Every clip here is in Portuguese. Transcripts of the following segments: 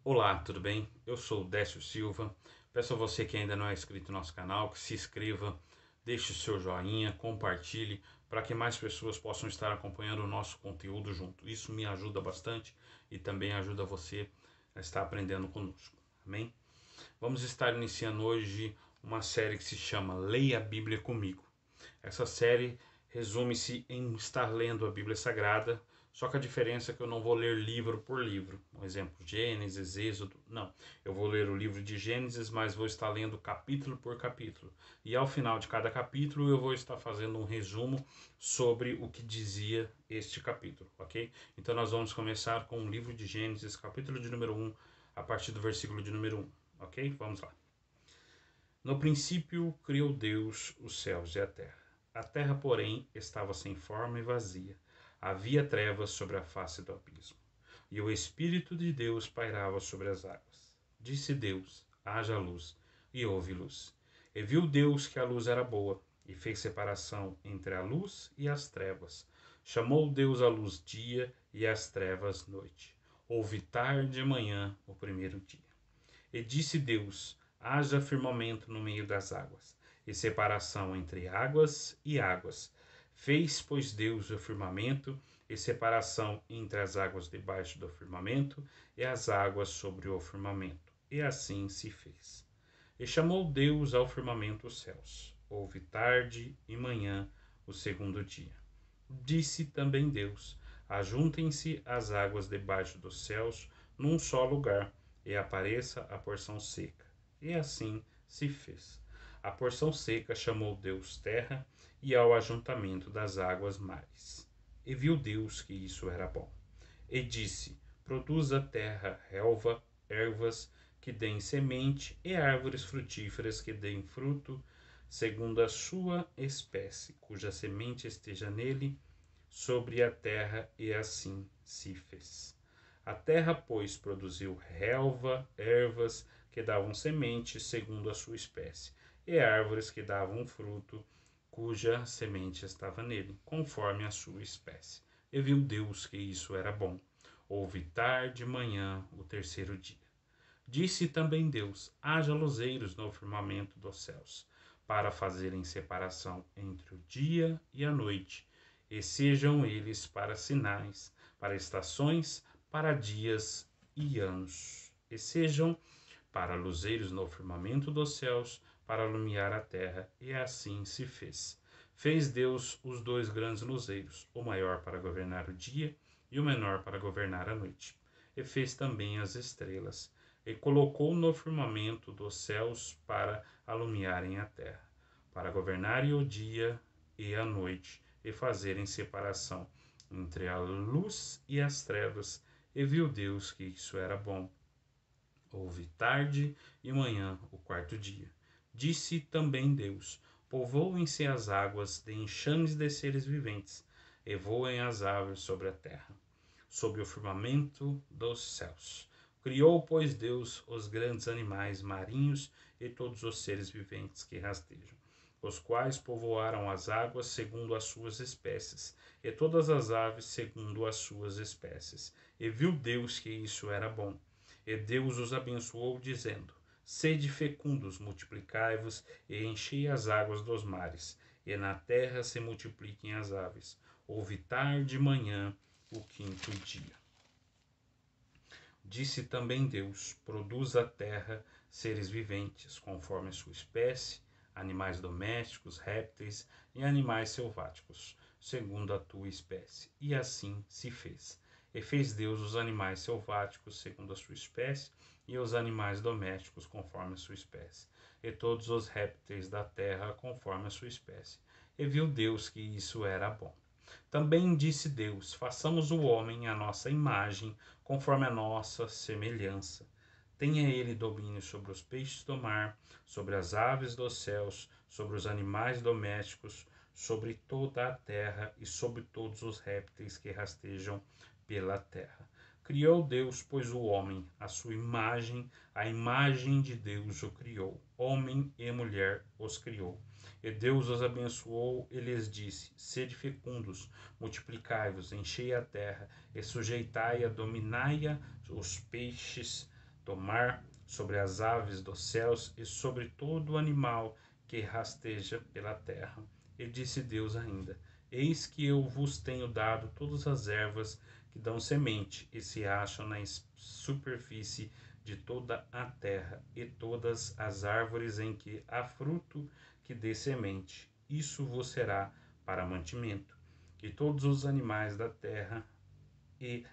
Olá, tudo bem? Eu sou o Décio Silva. Peço a você que ainda não é inscrito no nosso canal que se inscreva, deixe o seu joinha, compartilhe para que mais pessoas possam estar acompanhando o nosso conteúdo junto. Isso me ajuda bastante e também ajuda você a estar aprendendo conosco. Amém? Vamos estar iniciando hoje uma série que se chama Leia a Bíblia Comigo. Essa série resume-se em estar lendo a Bíblia Sagrada, só que a diferença é que eu não vou ler livro por livro. Um exemplo, Gênesis, Êxodo, não. Eu vou ler o livro de Gênesis, mas vou estar lendo capítulo por capítulo. E ao final de cada capítulo eu vou estar fazendo um resumo sobre o que dizia este capítulo, ok? Então nós vamos começar com o livro de Gênesis, capítulo de número 1, a partir do versículo de número 1, ok? Vamos lá. No princípio criou Deus os céus e a terra. A terra, porém, estava sem forma e vazia. Havia trevas sobre a face do abismo. E o Espírito de Deus pairava sobre as águas. Disse Deus: haja luz, e houve luz. E viu Deus que a luz era boa, e fez separação entre a luz e as trevas. Chamou Deus a luz dia, e as trevas noite. Houve tarde e manhã o primeiro dia. E disse Deus: haja firmamento no meio das águas, e separação entre águas e águas. Fez, pois, Deus o firmamento, e separação entre as águas debaixo do firmamento, e as águas sobre o firmamento. E assim se fez. E chamou Deus ao firmamento os céus. Houve tarde e manhã o segundo dia. Disse também Deus: ajuntem-se as águas debaixo dos céus num só lugar, e apareça a porção seca. E assim se fez. A porção seca chamou Deus terra, e ao ajuntamento das águas mares. E viu Deus que isso era bom. E disse: produza a terra relva, ervas que deem semente, e árvores frutíferas que deem fruto, segundo a sua espécie, cuja semente esteja nele, sobre a terra, e assim se fez. A terra, pois, produziu relva, ervas que davam semente segundo a sua espécie, e árvores que davam fruto, cuja semente estava nele, conforme a sua espécie. E viu Deus que isso era bom. Houve tarde e manhã o terceiro dia. Disse também Deus: haja luzeiros no firmamento dos céus, para fazerem separação entre o dia e a noite, e sejam eles para sinais, para estações, para dias e anos, e sejam para luzeiros no firmamento dos céus, para alumiar a terra. E assim se fez. Fez Deus os dois grandes luzeiros, o maior para governar o dia e o menor para governar a noite. E fez também as estrelas, e colocou no firmamento dos céus para alumiarem a terra, para governarem o dia e a noite, e fazerem separação entre a luz e as trevas. E viu Deus que isso era bom. Houve tarde e manhã o quarto dia. Disse também Deus: povoem-se as águas de enxames de seres viventes, e voem as aves sobre a terra, sobre o firmamento dos céus. Criou, pois, Deus os grandes animais marinhos e todos os seres viventes que rastejam, os quais povoaram as águas segundo as suas espécies, e todas as aves segundo as suas espécies. E viu Deus que isso era bom. E Deus os abençoou, dizendo: sede fecundos, multiplicai-vos e enchei as águas dos mares, e na terra se multipliquem as aves. Houve tarde e manhã o quinto dia. Disse também Deus: produz a terra seres viventes, conforme a sua espécie, animais domésticos, répteis e animais selváticos, segundo a tua espécie. E assim se fez. E fez Deus os animais selváticos, segundo a sua espécie, e os animais domésticos, conforme a sua espécie, e todos os répteis da terra, conforme a sua espécie. E viu Deus que isso era bom. Também disse Deus: façamos o homem à nossa imagem, conforme a nossa semelhança. Tenha ele domínio sobre os peixes do mar, sobre as aves dos céus, sobre os animais domésticos, sobre toda a terra e sobre todos os répteis que rastejam pela terra. Criou Deus, pois, o homem, à sua imagem, a imagem de Deus o criou. Homem e mulher os criou. E Deus os abençoou e lhes disse: sede fecundos, multiplicai-vos, enchei a terra, e sujeitai-a, dominai-a, os peixes do mar, sobre as aves dos céus e sobre todo animal que rasteja pela terra. E disse Deus ainda: Eis que eu vos tenho dado todas as ervas que dão semente e se acham na superfície de toda a terra, e todas as árvores em que há fruto que dê semente. Isso vos será para mantimento. E todos os animais da terra, e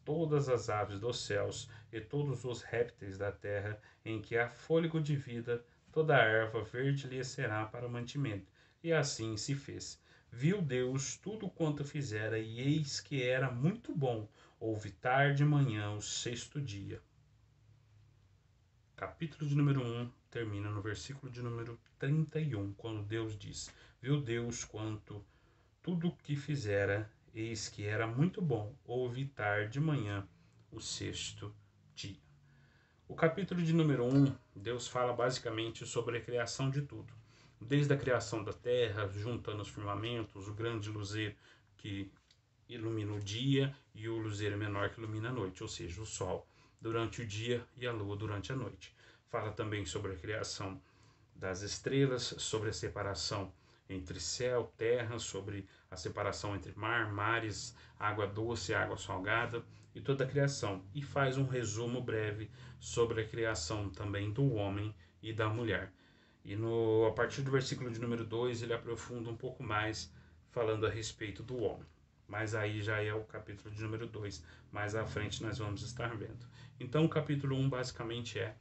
todas as aves dos céus, e todos os répteis da terra, em que há fôlego de vida, toda a erva verde lhe será para mantimento. E assim se fez. Viu Deus tudo quanto fizera, e eis que era muito bom. Houve tarde e manhã, o sexto dia. Capítulo de número 1 termina no versículo de número 31, quando Deus diz: Viu Deus quanto tudo que fizera, eis que era muito bom. Houve tarde de manhã, o sexto dia. O capítulo de número 1, Deus fala basicamente sobre a criação de tudo. Desde a criação da terra, juntando os firmamentos, o grande luzeiro que ilumina o dia e o luzeiro menor que ilumina a noite, ou seja, o sol durante o dia e a lua durante a noite. Fala também sobre a criação das estrelas, sobre a separação entre céu, terra, sobre a separação entre mar, mares, água doce e água salgada e toda a criação. E faz um resumo breve sobre a criação também do homem e da mulher. E a partir do versículo de número 2 ele aprofunda um pouco mais falando a respeito do homem. Mas aí já é o capítulo de número 2. Mais à frente nós vamos estar vendo. Então o capítulo 1 basicamente é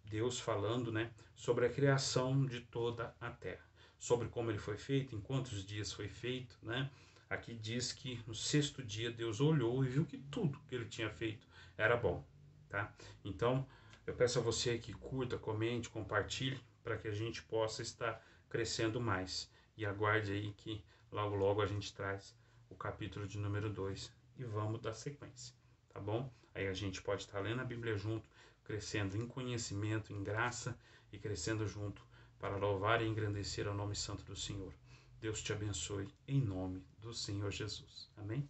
Deus falando, né, sobre a criação de toda a terra, sobre como ele foi feito, em quantos dias foi feito, né? Aqui diz que no sexto dia Deus olhou e viu que tudo que ele tinha feito era bom, tá? Então eu peço a você que curta, comente, compartilhe, para que a gente possa estar crescendo mais. E aguarde aí que logo logo a gente traz o capítulo de número 2 e vamos dar sequência, tá bom? Aí a gente pode estar lendo a Bíblia junto, crescendo em conhecimento, em graça e crescendo junto para louvar e engrandecer o nome santo do Senhor. Deus te abençoe em nome do Senhor Jesus. Amém?